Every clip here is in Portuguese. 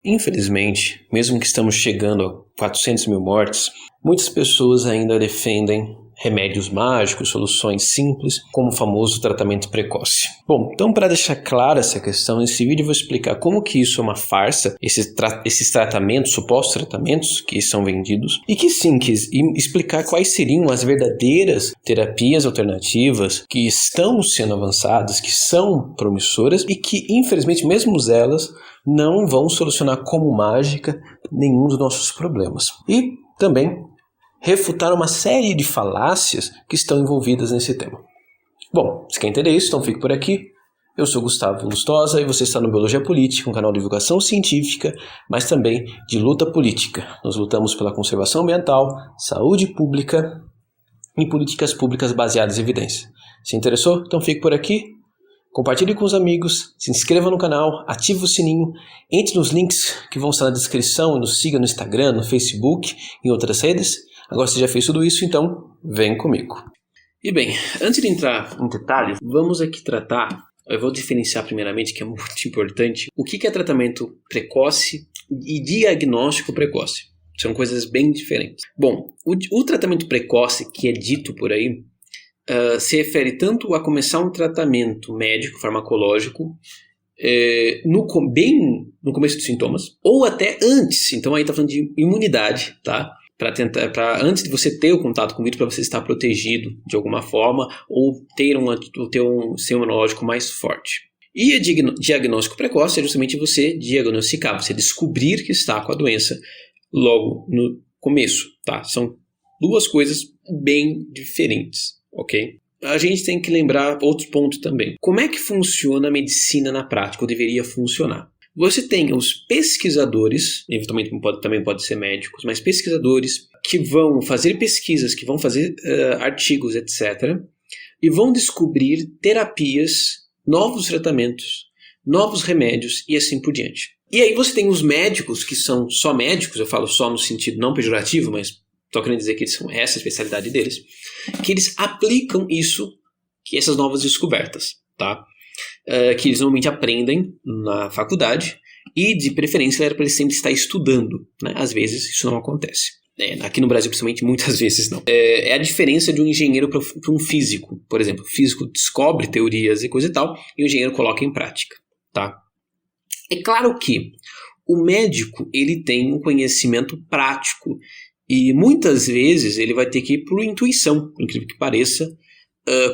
Infelizmente, mesmo que estamos chegando a 400 mil mortes, muitas pessoas ainda defendem remédios mágicos, soluções simples, como o famoso tratamento precoce. Bom, então para deixar clara essa questão, nesse vídeo eu vou explicar como que isso é uma farsa, esses tratamentos, supostos tratamentos que são vendidos, e que sim, e explicar quais seriam as verdadeiras terapias alternativas que estão sendo avançadas, que são promissoras e que, infelizmente, mesmo elas não vão solucionar como mágica nenhum dos nossos problemas. E também refutar uma série de falácias que estão envolvidas nesse tema. Bom, se quer entender isso, então fique por aqui. Eu sou Gustavo Lustosa e você está no Biologia Política, um canal de divulgação científica, mas também de luta política. Nós lutamos pela conservação ambiental, saúde pública e políticas públicas baseadas em evidência. Se interessou? Então fique por aqui. Compartilhe com os amigos, se inscreva no canal, ative o sininho, entre nos links que vão estar na descrição e nos siga no Instagram, no Facebook e em outras redes. Agora você já fez tudo isso, então vem comigo. E bem, antes de entrar em detalhes, vamos aqui tratar, eu vou diferenciar primeiramente, que é muito importante, o que é tratamento precoce e diagnóstico precoce. São coisas bem diferentes. Bom, o tratamento precoce que é dito por aí, se refere tanto a começar um tratamento médico, farmacológico, bem no começo dos sintomas, ou até antes. Então aí está falando de imunidade, tá? Para antes de você ter o contato com o vírus, para você estar protegido de alguma forma, ou ter um sistema imunológico mais forte. E o diagnóstico precoce é justamente você diagnosticar, você descobrir que está com a doença logo no começo, tá? São duas coisas bem diferentes. Ok? A gente tem que lembrar outros pontos também. Como é que funciona a medicina na prática, ou deveria funcionar? Você tem os pesquisadores, eventualmente também pode ser médicos, mas pesquisadores que vão fazer pesquisas, que vão fazer artigos, etc. E vão descobrir terapias, novos tratamentos, novos remédios e assim por diante. E aí você tem os médicos, que são só médicos, eu falo só no sentido não pejorativo, mas estou querendo dizer que eles são essa a especialidade deles, que eles aplicam essas novas descobertas, tá? Que eles normalmente aprendem na faculdade e, de preferência, era para eles sempre estar estudando, né? Às vezes isso não acontece. Aqui no Brasil, principalmente, muitas vezes não. É a diferença de um engenheiro para um físico. Por exemplo, o físico descobre teorias e coisa e tal, e o engenheiro coloca em prática, tá? É claro que o médico ele tem um conhecimento prático e muitas vezes ele vai ter que ir por intuição, por incrível que pareça,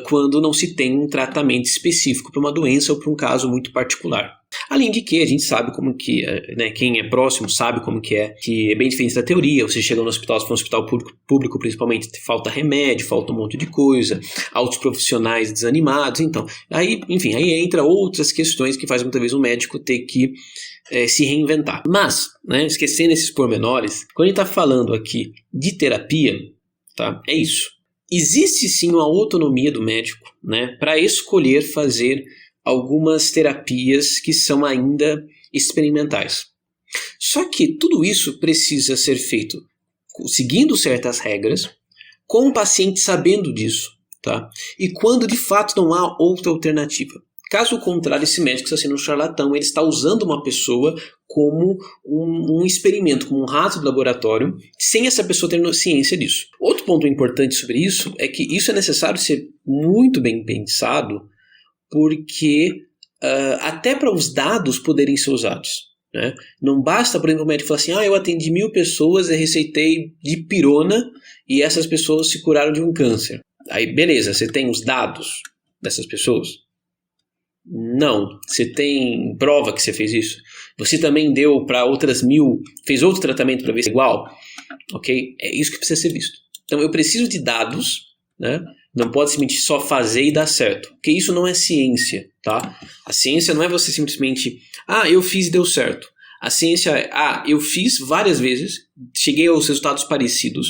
quando não se tem um tratamento específico para uma doença ou para um caso muito particular. Além de que a gente sabe como que, né, quem é próximo sabe como que é bem diferente da teoria. Você chega no hospital, se for um hospital público principalmente, falta remédio, falta um monte de coisa, altos profissionais desanimados, então, aí entra outras questões que faz muitas vezes o médico ter que se reinventar. Mas, né, esquecendo esses pormenores, quando a gente está falando aqui de terapia, tá, é isso. Existe sim uma autonomia do médico, né, para escolher fazer algumas terapias que são ainda experimentais. Só que tudo isso precisa ser feito seguindo certas regras, com o paciente sabendo disso, tá? E quando de fato não há outra alternativa. Caso contrário, esse médico está sendo um charlatão, ele está usando uma pessoa como um experimento, como um rato de laboratório, sem essa pessoa ter ciência disso. Outro ponto importante sobre isso é que isso é necessário ser muito bem pensado, porque até para os dados poderem ser usados, né? Não basta, por exemplo, o médico falar assim, eu atendi 1000 pessoas e receitei dipirona e essas pessoas se curaram de um câncer. Aí beleza, você tem os dados dessas pessoas? Não. Você tem prova que você fez isso? Você também deu para outras 1000, fez outro tratamento para ver se é igual? Ok? É isso que precisa ser visto. Então eu preciso de dados, né? Não pode simplesmente só fazer e dar certo, porque isso não é ciência, tá? A ciência não é você simplesmente, eu fiz e deu certo. A ciência é, eu fiz várias vezes, cheguei aos resultados parecidos,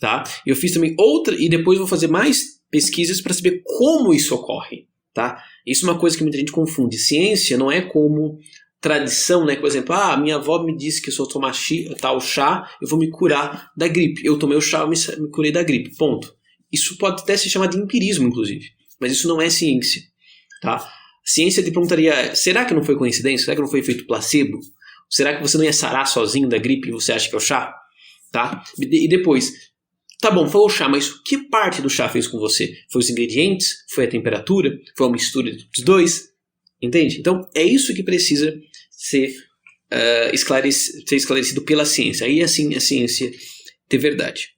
tá? Eu fiz também outra e depois vou fazer mais pesquisas para saber como isso ocorre, tá? Isso é uma coisa que muita gente confunde. Ciência não é como tradição, né? Por exemplo, minha avó me disse que se eu tomar tal chá, eu vou me curar da gripe. Eu tomei o chá, eu me curei da gripe, ponto. Isso pode até ser chamado de empirismo, inclusive. Mas isso não é ciência, tá? Ciência de perguntaria, será que não foi coincidência? Será que não foi efeito placebo? Será que você não ia sarar sozinho da gripe e você acha que é o chá? Tá? E depois, tá bom, foi o chá, mas que parte do chá fez com você? Foi os ingredientes? Foi a temperatura? Foi uma mistura dos dois? Entende? Então, é isso que precisa ser esclarecido pela ciência. Aí, assim, a ciência ter verdade.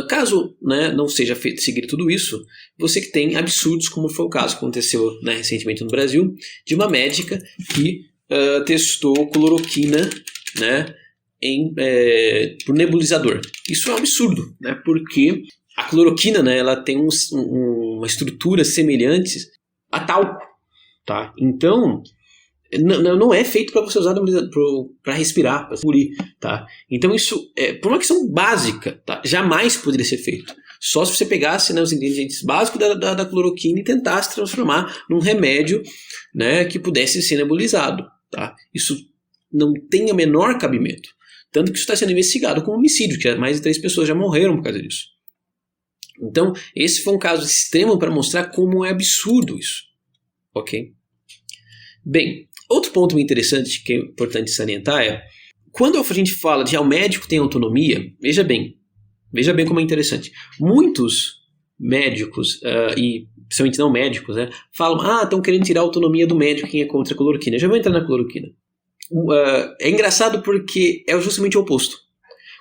Caso, né, não seja feito seguir tudo isso, você que tem absurdos, como foi o caso que aconteceu, né, recentemente no Brasil, de uma médica que testou cloroquina, né, por nebulizador. Isso é um absurdo, né, porque a cloroquina, né, ela tem uma estrutura semelhante a talco. Tá? Então, não é feito para você usar para respirar, para engolir, tá? Então isso, por uma questão básica, tá? Jamais poderia ser feito. Só se você pegasse, né, os ingredientes básicos da cloroquina e tentasse transformar num remédio, né, que pudesse ser nebulizado. Tá? Isso não tem o menor cabimento. Tanto que isso está sendo investigado como homicídio, que mais de 3 pessoas já morreram por causa disso. Então, esse foi um caso extremo para mostrar como é absurdo isso. Ok? Bem, outro ponto muito interessante que é importante salientar é, quando a gente fala de o médico tem autonomia, veja bem como é interessante. Muitos médicos, e principalmente não médicos, né, falam, estão querendo tirar a autonomia do médico quem é contra a cloroquina. Eu já vou entrar na cloroquina. É engraçado porque é justamente o oposto.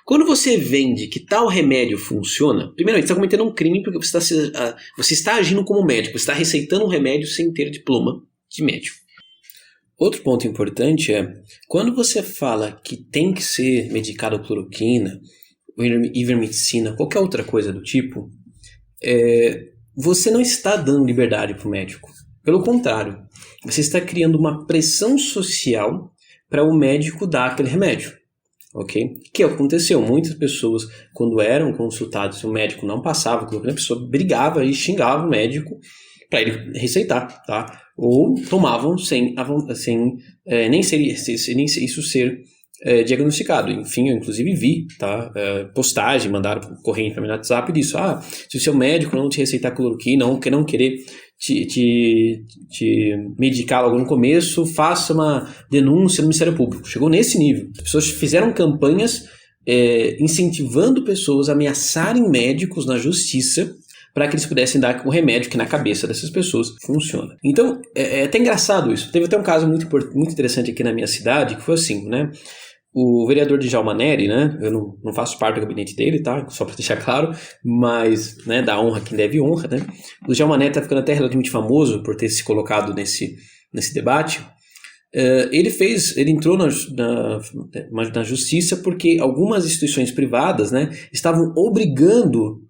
Quando você vende que tal remédio funciona, primeiramente você está cometendo um crime porque você está agindo como médico, você está receitando um remédio sem ter diploma de médico. Outro ponto importante é, quando você fala que tem que ser medicado cloroquina, ivermectina, qualquer outra coisa do tipo, você não está dando liberdade para o médico. Pelo contrário, você está criando uma pressão social para o médico dar aquele remédio. Ok? Que aconteceu, muitas pessoas quando eram consultadas, se o médico não passava, a pessoa brigava e xingava o médico para ele receitar, tá? Ou tomavam sem nem isso ser diagnosticado. Enfim, eu inclusive vi, tá? Postagem, mandaram corrente para mim no WhatsApp disso. Se o seu médico não te receitar cloroquina, não querer te medicar logo no começo, faça uma denúncia no Ministério Público. Chegou nesse nível. As pessoas fizeram campanhas incentivando pessoas a ameaçarem médicos na justiça para que eles pudessem dar o remédio que na cabeça dessas pessoas funciona. Então, é até engraçado isso. Teve até um caso muito interessante aqui na minha cidade, que foi assim, né? O vereador Djalma Nery, né? Eu não faço parte do gabinete dele, tá? Só para deixar claro, mas, né, dá honra quem deve honra, né? O Djalma Nery tá ficando até relativamente famoso por ter se colocado nesse debate. Ele entrou na justiça porque algumas instituições privadas, né, estavam obrigando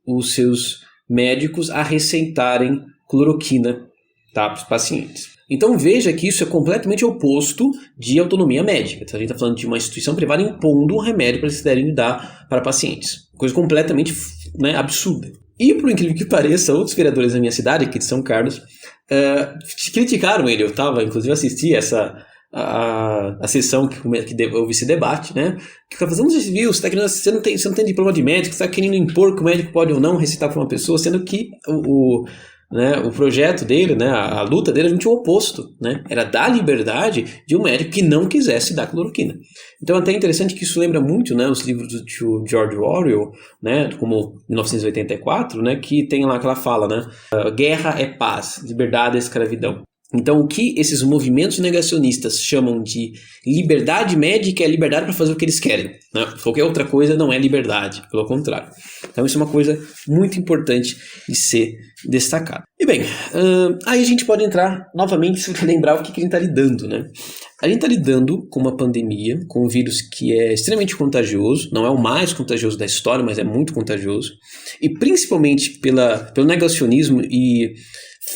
os seus médicos a receitarem cloroquina, tá, para os pacientes. Então veja que isso é completamente oposto de autonomia médica. Então, a gente está falando de uma instituição privada impondo um remédio para eles poderem dar para pacientes. Coisa completamente, né, absurda. E por incrível que pareça, outros vereadores da minha cidade, aqui de São Carlos, criticaram ele. Eu inclusive assisti a sessão que houve esse debate, né? Que o falando, você não tem diploma de médico, você está querendo impor que o médico pode ou não receitar para uma pessoa, sendo que o projeto dele, né, a luta dele era o oposto, né? Era dar liberdade de um médico que não quisesse dar cloroquina. Então é até interessante que isso lembra muito, né, os livros do George Orwell, né, como 1984, né, que tem lá aquela fala, né, guerra é paz, liberdade é escravidão. Então, o que esses movimentos negacionistas chamam de liberdade médica é liberdade para fazer o que eles querem, né? Qualquer outra coisa não é liberdade, pelo contrário. Então, isso é uma coisa muito importante de ser destacada. E bem, aí a gente pode entrar novamente para lembrar o que a gente está lidando, né? A gente está lidando com uma pandemia, com um vírus que é extremamente contagioso, não é o mais contagioso da história, mas é muito contagioso, e principalmente pelo negacionismo e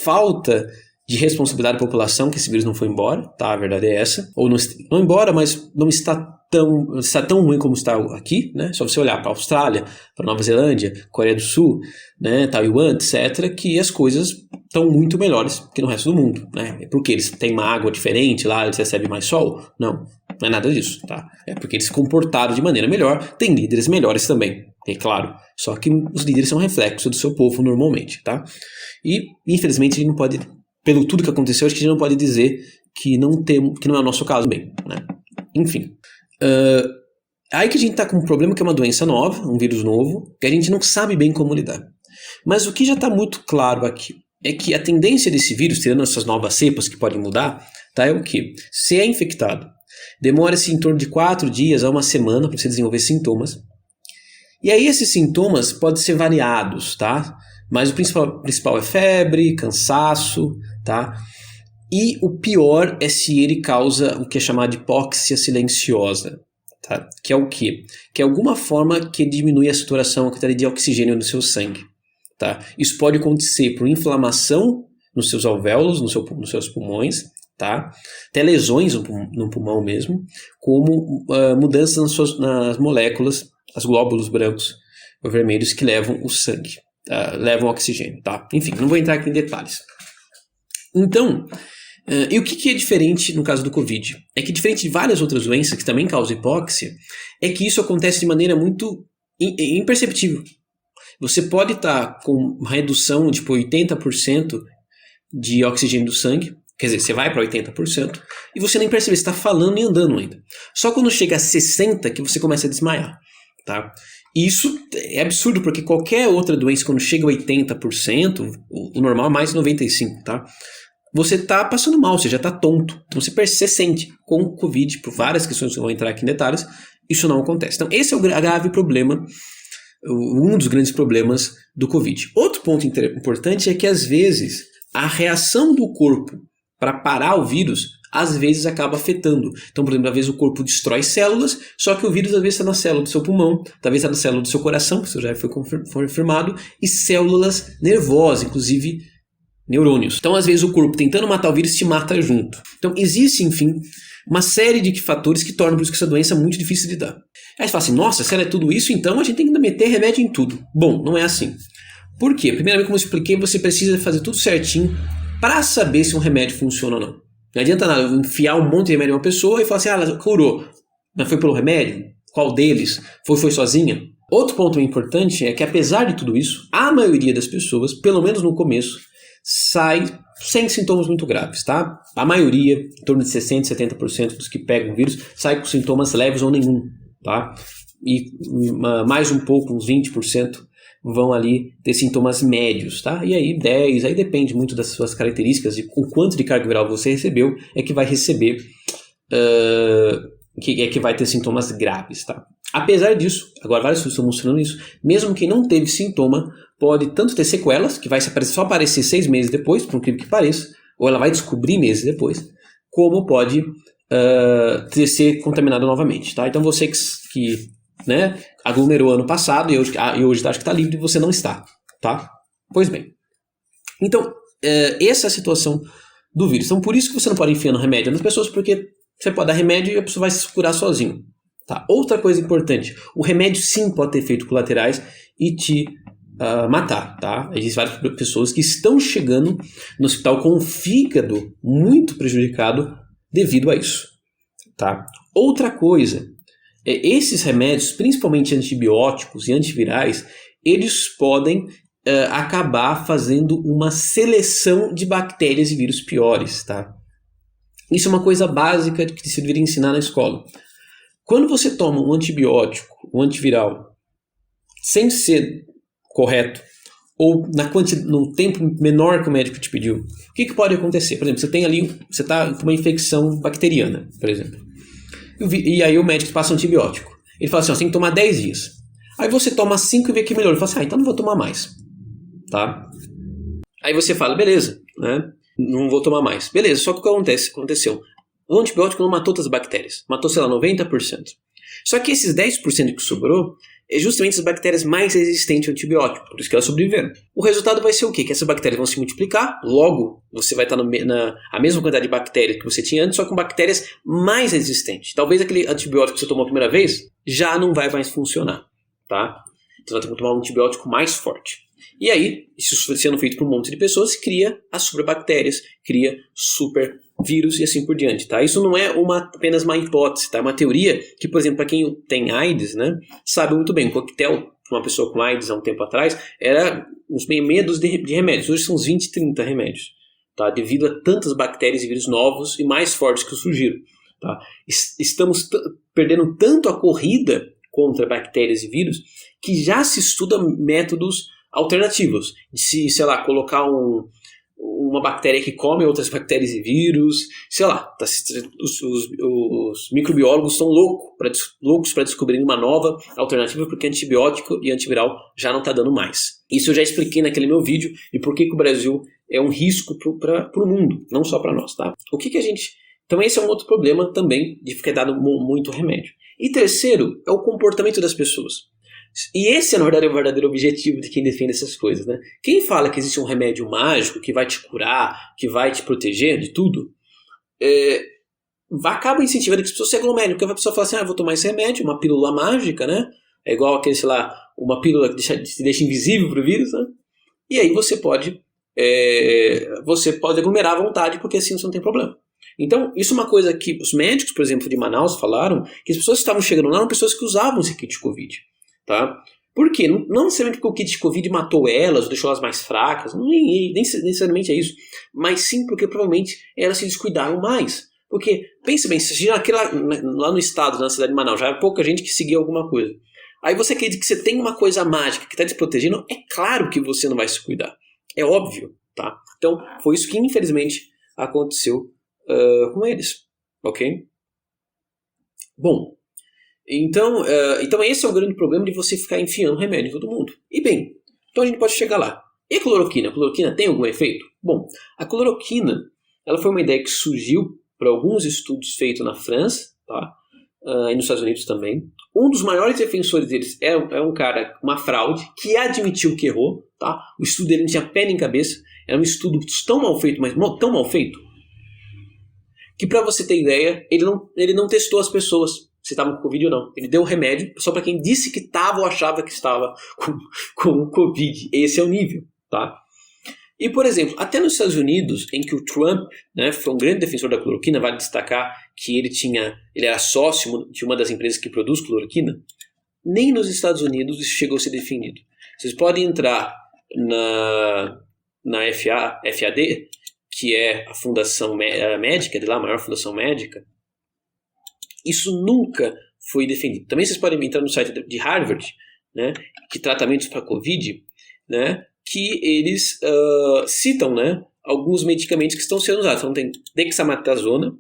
falta de responsabilidade da população que esse vírus não foi embora, tá? A verdade é essa. Ou não embora, mas não está tão ruim como está aqui, né? Só você olhar para a Austrália, para Nova Zelândia, Coreia do Sul, né? Taiwan, etc., que as coisas estão muito melhores que no resto do mundo, né? É porque eles têm uma água diferente lá, eles recebem mais sol? Não é nada disso, tá? É porque eles se comportaram de maneira melhor, tem líderes melhores também, é claro. Só que os líderes são reflexo do seu povo normalmente, tá? E, infelizmente, a gente não pode... Pelo tudo que aconteceu, acho que a gente não pode dizer que não é o nosso caso bem, né? Enfim. Aí que a gente está com um problema que é uma doença nova, um vírus novo, que a gente não sabe bem como lidar. Mas o que já está muito claro aqui é que a tendência desse vírus, tirando essas novas cepas que podem mudar, tá, é o quê? Se é infectado, demora-se em torno de 4 dias a uma semana para você desenvolver sintomas. E aí esses sintomas podem ser variados, tá? Mas o principal é febre, cansaço, tá? E o pior é se ele causa o que é chamado de hipóxia silenciosa, tá? Que é o quê? Que é alguma forma que diminui a saturação, a quantidade de oxigênio no seu sangue, tá? Isso pode acontecer por inflamação nos seus alvéolos, nos seus pulmões, tá? Até lesões no pulmão mesmo, como mudanças nas moléculas, os glóbulos brancos ou vermelhos que levam o sangue, levam o oxigênio, tá? Enfim, não vou entrar aqui em detalhes. Então, e o que é diferente no caso do Covid? É que diferente de várias outras doenças que também causam hipóxia, é que isso acontece de maneira muito imperceptível. Você pode estar com uma redução de 80% de oxigênio do sangue, quer dizer, você vai para 80%, e você nem percebe, você está falando e andando ainda. Só quando chega a 60% que você começa a desmaiar, tá? E isso é absurdo, porque qualquer outra doença, quando chega a 80%, o normal é mais de 95%, tá? Você está passando mal, você já está tonto. Então você sente. Com o Covid, por várias questões que eu vou entrar aqui em detalhes, isso não acontece. Então esse é o grave problema, um dos grandes problemas do Covid. Outro ponto importante é que às vezes a reação do corpo para parar o vírus, às vezes acaba afetando. Então, por exemplo, às vezes o corpo destrói células, só que o vírus às vezes está na célula do seu pulmão, talvez está na célula do seu coração, que isso já foi confirmado, e células nervosas, inclusive neurônios. Então, às vezes, o corpo tentando matar o vírus te mata junto. Então, existe, enfim, uma série de fatores que tornam por isso que essa doença é muito difícil de lidar. Aí você fala assim, nossa, se ela é tudo isso, então a gente tem que meter remédio em tudo. Bom, não é assim. Por quê? Primeiramente, como eu expliquei, você precisa fazer tudo certinho para saber se um remédio funciona ou não. Não adianta nada eu enfiar um monte de remédio em uma pessoa e falar assim, ela curou. Mas foi pelo remédio? Qual deles? Foi sozinha? Outro ponto importante é que, apesar de tudo isso, a maioria das pessoas, pelo menos no começo, sai sem sintomas muito graves, tá? A maioria, em torno de 60%, 70% dos que pegam o vírus, sai com sintomas leves ou nenhum, tá? E mais um pouco, uns 20%, vão ali ter sintomas médios, tá? E aí 10%, aí depende muito das suas características e o quanto de carga viral você recebeu, é que vai receber, que vai ter sintomas graves, tá? Apesar disso, agora vários estudos estão mostrando isso, mesmo quem não teve sintoma, pode tanto ter sequelas, que vai só aparecer 6 meses depois, por incrível que pareça, ou ela vai descobrir meses depois, como pode ser contaminado novamente, tá? Então você que né, aglomerou ano passado e hoje acha que está livre e você não está, tá? Pois bem. Então, essa é a situação do vírus. Então, por isso que você não pode enfiar no remédio nas pessoas, porque você pode dar remédio e a pessoa vai se curar sozinho, tá? Outra coisa importante, o remédio sim pode ter efeitos colaterais e te matar, tá? Existem várias pessoas que estão chegando no hospital com o fígado muito prejudicado devido a isso, tá? Outra coisa, esses remédios, principalmente antibióticos e antivirais, eles podem acabar fazendo uma seleção de bactérias e vírus piores, tá? Isso é uma coisa básica que você deveria ensinar na escola. Quando você toma um antibiótico, um antiviral, sem ser correto, ou no tempo menor que o médico te pediu, o que pode acontecer? Por exemplo, você está com uma infecção bacteriana, por exemplo. E aí o médico passa um antibiótico. Ele fala assim, você tem que tomar 10 dias. Aí você toma 5 e vê que melhorou. Ele fala assim, então não vou tomar mais. Tá? Aí você fala, beleza, né? Não vou tomar mais. Beleza, só que o que aconteceu? O antibiótico não matou todas as bactérias. Matou, sei lá, 90%. Só que esses 10% que sobrou é justamente as bactérias mais resistentes ao antibiótico. Por isso que elas sobreviveram. O resultado vai ser o quê? Que essas bactérias vão se multiplicar. Logo, você vai estar a mesma quantidade de bactérias que você tinha antes, só com bactérias mais resistentes. Talvez aquele antibiótico que você tomou a primeira vez já não vai mais funcionar. Tá? Então você vai ter que tomar um antibiótico mais forte. E aí, isso sendo feito por um monte de pessoas, cria as superbactérias, cria supervírus e assim por diante, tá? Isso não é apenas uma hipótese, tá? É uma teoria que, por exemplo, para quem tem AIDS, né, sabe muito bem. O coquetel para uma pessoa com AIDS há um tempo atrás era uns meia dúzia de remédios. Hoje são uns 20, 30 remédios, tá? Devido a tantas bactérias e vírus novos e mais fortes que surgiram. tá? Estamos perdendo tanto a corrida contra bactérias e vírus que já se estuda métodos alternativos. De se, sei lá, colocar uma bactéria que come outras bactérias e vírus, sei lá, os microbiólogos estão loucos para descobrir uma nova alternativa, porque antibiótico e antiviral já não está dando mais. Isso eu já expliquei naquele meu vídeo, e por que o Brasil é um risco para o mundo, não só para nós, tá? O que a gente... Então esse é um outro problema também, de ficar dado muito remédio. E terceiro, é o comportamento das pessoas. E esse, na verdade, é o verdadeiro objetivo de quem defende essas coisas, né? Quem fala que existe um remédio mágico que vai te curar, que vai te proteger de tudo, acaba incentivando que as pessoas se aglomerem, porque a pessoa fala assim, vou tomar esse remédio, uma pílula mágica, né? É igual aquele, sei lá, uma pílula que te deixa invisível para o vírus, né? E aí você pode aglomerar à vontade, porque assim você não tem problema. Então, isso é uma coisa que os médicos, por exemplo, de Manaus falaram, que as pessoas que estavam chegando lá eram pessoas que usavam esse kit de Covid. Tá? Por quê? Não necessariamente porque o kit de Covid matou elas, ou deixou elas mais fracas, nem necessariamente é isso, mas sim porque provavelmente elas se descuidaram mais. Porque, pensa bem, se lá no estado, na cidade de Manaus, já é pouca gente que seguia alguma coisa. Aí você acredita que você tem uma coisa mágica que está te protegendo, é claro que você não vai se cuidar. É óbvio, tá? Então, foi isso que infelizmente aconteceu com eles, ok? Bom, então esse é o grande problema de você ficar enfiando remédio em todo mundo. E bem, então a gente pode chegar lá. E a cloroquina? A cloroquina tem algum efeito? Bom, a cloroquina ela foi uma ideia que surgiu para alguns estudos feitos na França, tá? E nos Estados Unidos também. Um dos maiores defensores deles é um cara, uma fraude, que admitiu que errou. Tá? O estudo dele não tinha pé nem cabeça. Era um estudo tão mal feito, mas tão mal feito, que para você ter ideia, ele não testou as pessoas se estavam com Covid ou não. Ele deu um remédio só para quem disse que estava ou achava que estava com Covid. Esse é o nível. Tá? E, por exemplo, até nos Estados Unidos, em que o Trump, né, foi um grande defensor da cloroquina, vale destacar que ele era sócio de uma das empresas que produz cloroquina, nem nos Estados Unidos isso chegou a ser definido. Vocês podem entrar na FAD, que é a fundação médica de lá, a maior fundação médica. Isso nunca foi defendido. Também vocês podem entrar no site de Harvard, né, que tratamentos para Covid, né, que eles citam, né, alguns medicamentos que estão sendo usados. Então tem dexametasona,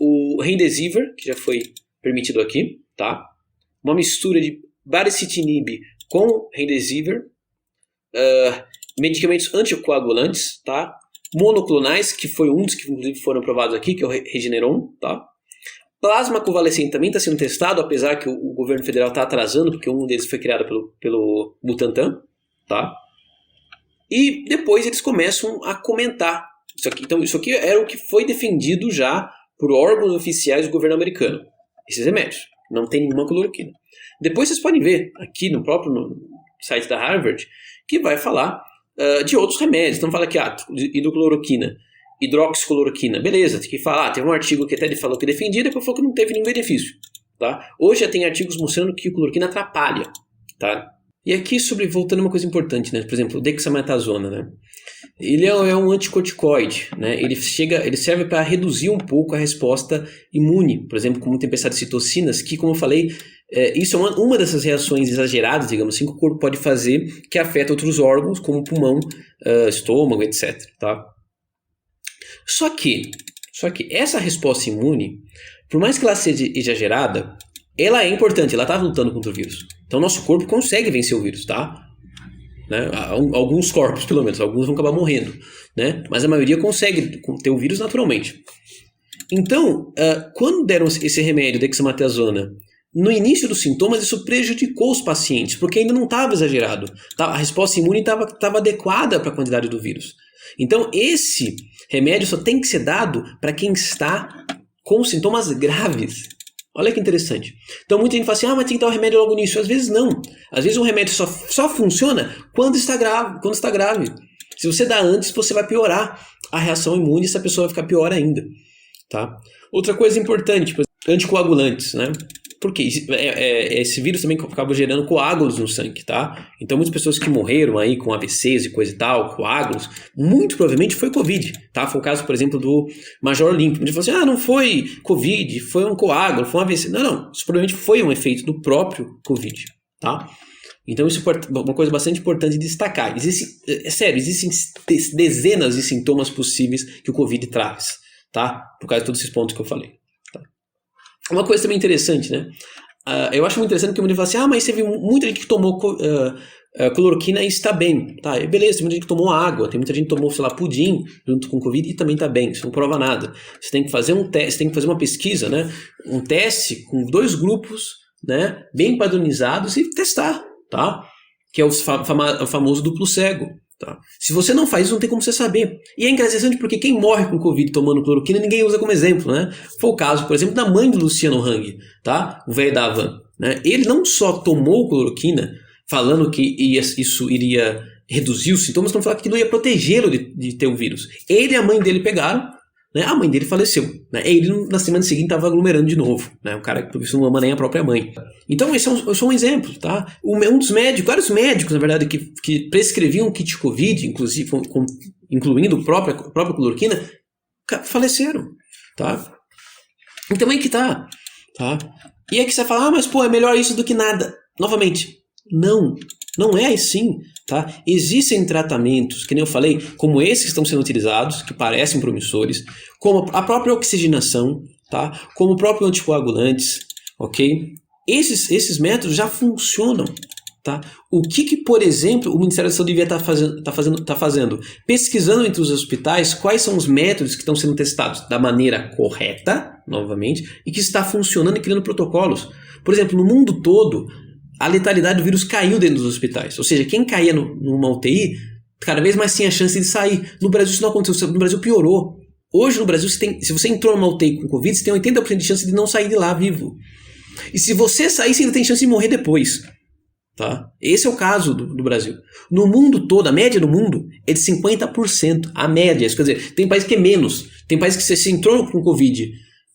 o remdesivir, que já foi permitido aqui, tá? Uma mistura de baricitinib com remdesivir, medicamentos anticoagulantes, tá? Monoclonais, que foi um dos que inclusive foram aprovados aqui, que é o Regeneron, tá? Plasma convalescente também está sendo testado, apesar que o governo federal está atrasando, porque um deles foi criado pelo Butantan, tá? E depois eles começam a comentar isso aqui. Então isso aqui era o que foi defendido já por órgãos oficiais do governo americano. Esses remédios. Não tem nenhuma cloroquina. Depois vocês podem ver aqui no site da Harvard que vai falar de outros remédios. Então fala aqui, hidrocloroquina, hidroxicloroquina. Beleza, tem que falar. Teve um artigo que até ele falou que defendia, depois falou que não teve nenhum benefício. Tá? Hoje já tem artigos mostrando que a cloroquina atrapalha. Tá? E aqui voltando a uma coisa importante, né? Por exemplo, o dexametasona, né? Ele é um anticorticoide, né? Ele serve para reduzir um pouco a resposta imune, por exemplo, como tempestade de citocinas, que, como eu falei, isso é uma dessas reações exageradas, digamos assim, que o corpo pode fazer que afeta outros órgãos, como pulmão, estômago, etc. Tá? Só que essa resposta imune, por mais que ela seja exagerada, ela é importante, ela está lutando contra o vírus. Então, nosso corpo consegue vencer o vírus, tá? Né? Alguns corpos, pelo menos, alguns vão acabar morrendo, né? Mas a maioria consegue ter o vírus naturalmente. Então, quando deram esse remédio, dexametasona, no início dos sintomas, isso prejudicou os pacientes, porque ainda não estava exagerado. A resposta imune estava adequada para a quantidade do vírus. Então, esse remédio só tem que ser dado para quem está com sintomas graves. Olha que interessante. Então muita gente fala assim, mas tem que dar o remédio logo nisso. Às vezes não. Às vezes o remédio só funciona quando está grave. Se você dá antes, você vai piorar a reação imune e essa pessoa vai ficar pior ainda. Tá? Outra coisa importante, anticoagulantes, né? Porque esse vírus também acaba gerando coágulos no sangue, tá? Então muitas pessoas que morreram aí com AVCs e coisa e tal, coágulos, muito provavelmente foi Covid, tá? Foi o caso, por exemplo, do Major Olímpio. Ele falou assim, não foi Covid, foi um coágulo, foi um AVC. Não, isso provavelmente foi um efeito do próprio Covid, tá? Então isso é uma coisa bastante importante de destacar. Existem dezenas de sintomas possíveis que o Covid traz, tá? Por causa de todos esses pontos que eu falei. Tá? Uma coisa também interessante, né? Eu acho muito interessante que o mundo fala assim, mas você viu muita gente que tomou cloroquina e está bem. Tá, beleza, tem muita gente que tomou água, tem muita gente que tomou, sei lá, pudim junto com o Covid e também está bem. Isso não prova nada. Você tem que fazer um teste, você tem que fazer uma pesquisa, né? Um teste com 2 grupos, né? Bem padronizados e testar. Tá? Que é o famoso duplo cego. Tá? Se você não faz isso, não tem como você saber. E é interessante porque quem morre com Covid tomando cloroquina, ninguém usa como exemplo. Né? Foi o caso, por exemplo, da mãe do Luciano Hang, tá? O velho da Havan. Né? Ele não só tomou cloroquina, falando que isso iria reduzir os sintomas, como falando que não ia protegê-lo de ter o vírus. Ele e a mãe dele pegaram, né? A mãe dele faleceu. Né? Ele, na semana seguinte, estava aglomerando de novo. Né? O cara que não ama nem a própria mãe. Então, esse é só um exemplo. Tá? Um dos médicos, vários médicos, na verdade, que prescreviam kit Covid, inclusive, incluindo a própria cloroquina, faleceram. Tá? Então, aí que tá. E aí que você fala, mas pô, é melhor isso do que nada. Novamente, não é assim. Tá? Existem tratamentos, que nem eu falei, como esses que estão sendo utilizados, que parecem promissores, como a própria oxigenação, tá? Como o próprio anticoagulantes, ok? Esses métodos já funcionam. Tá? O que, por exemplo, o Ministério da Saúde devia estar fazendo? Pesquisando entre os hospitais quais são os métodos que estão sendo testados da maneira correta, novamente, e que está funcionando e criando protocolos. Por exemplo, no mundo todo, a letalidade do vírus caiu dentro dos hospitais. Ou seja, quem caía numa UTI, cada vez mais tinha chance de sair. No Brasil isso não aconteceu, no Brasil piorou. Hoje no Brasil, se você entrou numa UTI com Covid, você tem 80% de chance de não sair de lá vivo. E se você sair, você ainda tem chance de morrer depois. Tá? Esse é o caso do Brasil. No mundo todo, a média do mundo é de 50%. A média, isso quer dizer, tem país que é menos. Tem país que se entrou com Covid,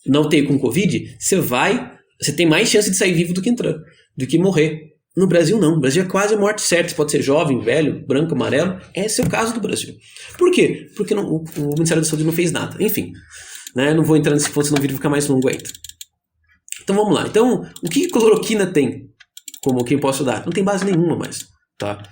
na UTI com Covid, você tem mais chance de sair vivo do que morrer. No Brasil não, no Brasil é quase morte certa. Você pode ser jovem, velho, branco, amarelo. Esse é o caso do Brasil. Por quê? Porque o Ministério da Saúde não fez nada. Enfim, né? Não vou entrar nesse ponto, senão o vídeo fica mais longo ainda. Então vamos lá. Então, o que cloroquina tem como quem posso dar? Não tem base nenhuma mais. Tá?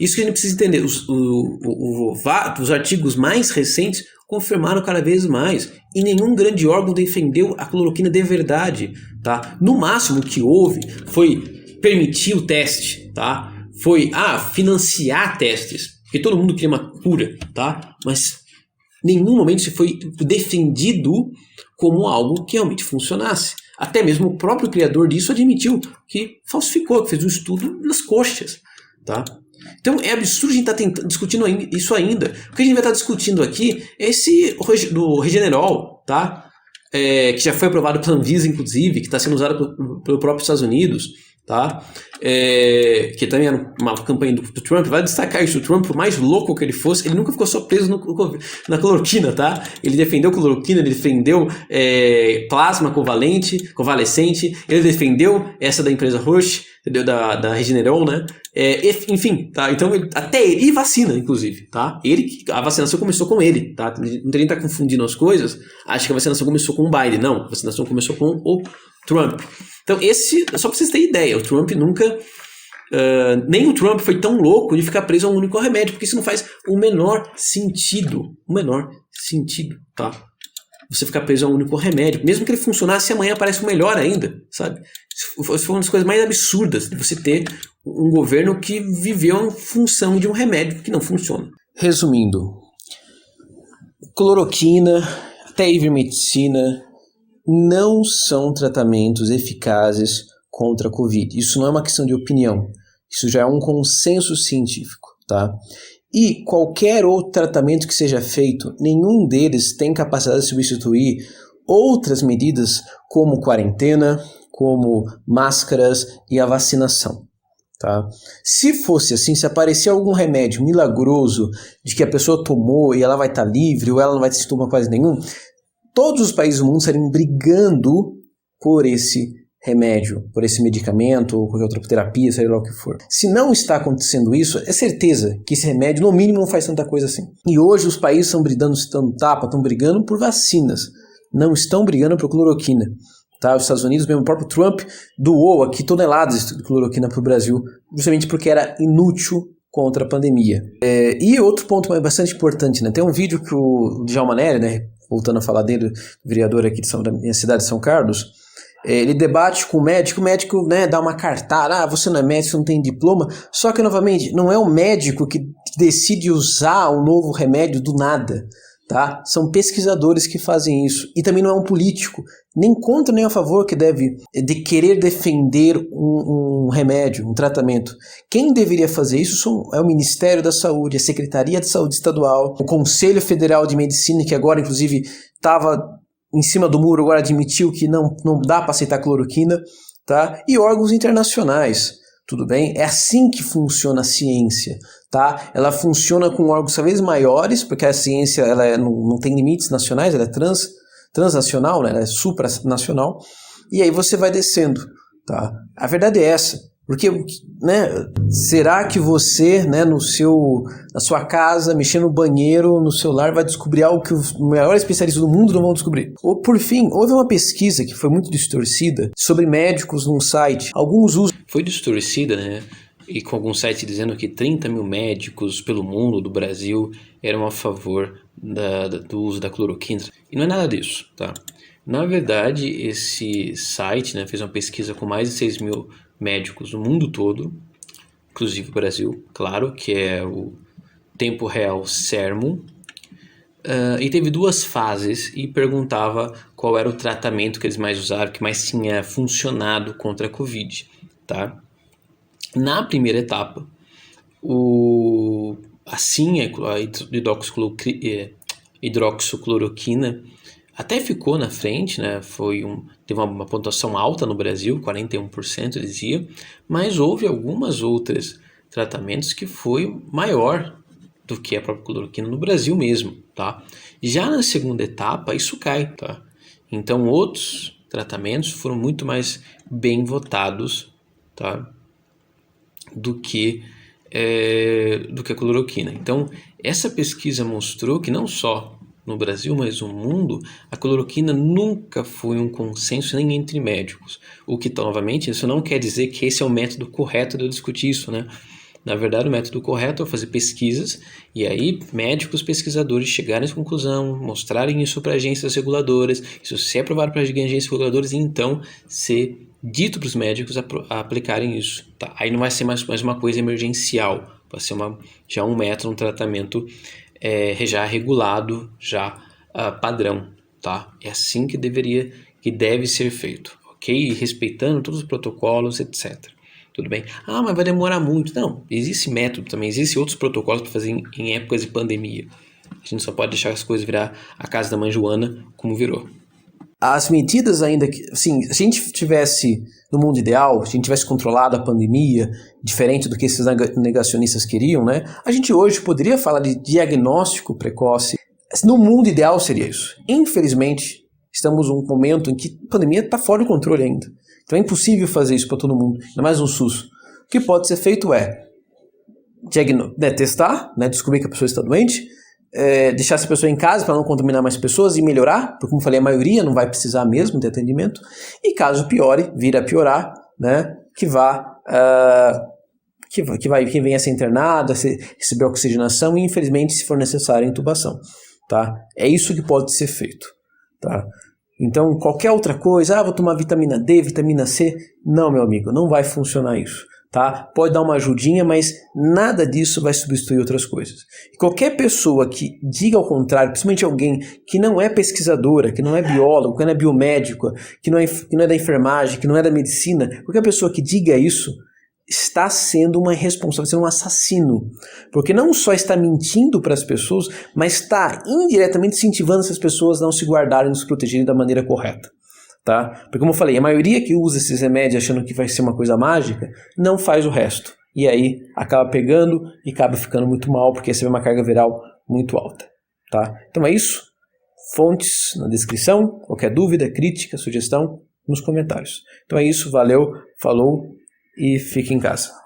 Isso que a gente precisa entender. Os artigos mais recentes confirmaram cada vez mais. E nenhum grande órgão defendeu a cloroquina de verdade. Tá? No máximo que houve foi permitir o teste. Tá? Foi financiar testes. Porque todo mundo queria uma cura. Tá? Mas em nenhum momento se foi defendido como algo que realmente funcionasse. Até mesmo o próprio criador disso admitiu que falsificou, que fez um estudo nas coxas. Tá? Então é absurdo a gente estar discutindo isso ainda. O que a gente vai estar discutindo aqui é esse do Regenerol, tá? Que já foi aprovado pela Anvisa, inclusive, que está sendo usado pelo próprio Estados Unidos. Tá? Que também era uma campanha do Trump. Vai destacar isso, o Trump, por mais louco que ele fosse, ele nunca ficou só preso na cloroquina, tá? Ele defendeu cloroquina, ele defendeu plasma convalescente, ele defendeu essa da empresa Roche, entendeu? Da Regeneron, né? Enfim, tá? Então até ele, e vacina, inclusive, tá? A vacinação começou com ele, tá? Não tem nem tá confundindo as coisas. Acho que a vacinação começou com o Biden, não, a vacinação começou com o Trump. Então, só para vocês terem ideia, o Trump nunca, nem o Trump foi tão louco de ficar preso a um único remédio, porque isso não faz o menor sentido, tá? Você ficar preso a um único remédio, mesmo que ele funcionasse amanhã parece o melhor ainda, sabe? Isso foi uma das coisas mais absurdas de você ter um governo que viveu em função de um remédio que não funciona. Resumindo, cloroquina, até ivermectina, não são tratamentos eficazes contra a Covid. Isso não é uma questão de opinião. Isso já é um consenso científico, tá? E qualquer outro tratamento que seja feito, nenhum deles tem capacidade de substituir outras medidas como quarentena, como máscaras e a vacinação. Tá? Se fosse assim, se aparecer algum remédio milagroso de que a pessoa tomou e ela vai estar livre ou ela não vai ter sintoma quase nenhum, todos os países do mundo estariam brigando por esse remédio, por esse medicamento ou qualquer outra terapia, seja lá o que for. Se não está acontecendo isso, é certeza que esse remédio, no mínimo, não faz tanta coisa assim. E hoje os países estão brigando por vacinas, não estão brigando por cloroquina. Tá? Os Estados Unidos, mesmo o próprio Trump, doou aqui toneladas de cloroquina para o Brasil, justamente porque era inútil contra a pandemia. E outro ponto bastante importante, né? Tem um vídeo que o Djalma Nery, né, voltando a falar dele, vereador aqui da minha cidade de São Carlos, ele debate com o médico, né, dá uma cartada, você não é médico, você não tem diploma, só que, novamente, não é o médico que decide usar um novo remédio do nada, tá? São pesquisadores que fazem isso, e também não é um político, nem contra nem a favor que deve de querer defender um remédio, um tratamento. Quem deveria fazer isso é o Ministério da Saúde, a Secretaria de Saúde Estadual, o Conselho Federal de Medicina, que agora, inclusive, estava em cima do muro, agora admitiu que não dá para aceitar cloroquina, tá? E órgãos internacionais, tudo bem? É assim que funciona a ciência, tá? Ela funciona com órgãos cada vez maiores, porque a ciência ela não tem limites nacionais, ela é transnacional, né? Ela é supranacional, e aí você vai descendo, tá? A verdade é essa. Porque, né, será que você, né, na sua casa, mexendo no banheiro, no celular, vai descobrir algo que os maiores especialistas do mundo não vão descobrir? Ou, por fim, houve uma pesquisa que foi muito distorcida sobre médicos num site. Alguns usam... Foi distorcida, né? E com algum site dizendo que 30 mil médicos pelo mundo, do Brasil, eram a favor do uso da cloroquina. E não é nada disso, tá? Na verdade, esse site, né, fez uma pesquisa com mais de 6 mil médicos no mundo todo, inclusive o Brasil, claro, que é o Tempo Real Sermo, e teve 2 fases e perguntava qual era o tratamento que eles mais usaram, que mais tinha funcionado contra a Covid, tá? Na primeira etapa, a hidroxicloroquina até ficou na frente, né? Teve uma pontuação alta no Brasil, 41% dizia, mas houve algumas outras tratamentos que foi maior do que a própria cloroquina no Brasil mesmo, tá? Já na segunda etapa, isso cai, tá? Então, outros tratamentos foram muito mais bem votados, tá? Do que a cloroquina. Então, essa pesquisa mostrou que não só no Brasil, mas no mundo, a cloroquina nunca foi um consenso nem entre médicos. O que, novamente, isso não quer dizer que esse é o método correto de eu discutir isso, né? Na verdade, o método correto é fazer pesquisas e aí médicos pesquisadores chegarem a essa conclusão, mostrarem isso para agências reguladoras, isso ser aprovado para agências reguladoras e então ser dito para os médicos a aplicarem isso. Tá? Aí não vai ser mais uma coisa emergencial, vai ser já um método, um tratamento já regulado, já padrão. Tá? É assim que deve ser feito, ok? E respeitando todos os protocolos, etc. Tudo bem? Mas vai demorar muito. Não, existe método também, existem outros protocolos para fazer em épocas de pandemia. A gente só pode deixar as coisas virar a casa da mãe Joana como virou. As medidas ainda que, assim, se a gente tivesse no mundo ideal, se a gente tivesse controlado a pandemia, diferente do que esses negacionistas queriam, né? A gente hoje poderia falar de diagnóstico precoce. No mundo ideal seria isso. Infelizmente, estamos num momento em que a pandemia está fora do controle ainda. Então é impossível fazer isso para todo mundo, ainda mais no SUS. O que pode ser feito testar, né, descobrir que a pessoa está doente, deixar essa pessoa em casa para não contaminar mais pessoas e melhorar, porque como falei, a maioria não vai precisar mesmo de atendimento, e caso piore, vir a piorar, né, que venha a ser internado, receber oxigenação e infelizmente, se for necessário, intubação. Tá? É isso que pode ser feito. Tá? Então, qualquer outra coisa, vou tomar vitamina D, vitamina C, não, meu amigo, não vai funcionar isso. Tá? Pode dar uma ajudinha, mas nada disso vai substituir outras coisas. E qualquer pessoa que diga ao contrário, principalmente alguém que não é pesquisadora, que não é biólogo, que não é biomédico, que não é da enfermagem, que não é da medicina, qualquer pessoa que diga isso está sendo uma irresponsável, sendo um assassino. Porque não só está mentindo para as pessoas, mas está indiretamente incentivando essas pessoas a não se guardarem, não se protegerem da maneira correta. Tá? Porque como eu falei, a maioria que usa esses remédios achando que vai ser uma coisa mágica, não faz o resto. E aí acaba pegando e acaba ficando muito mal, porque recebe uma carga viral muito alta. Tá? Então é isso. Fontes na descrição. Qualquer dúvida, crítica, sugestão, nos comentários. Então é isso, valeu, falou e fique em casa.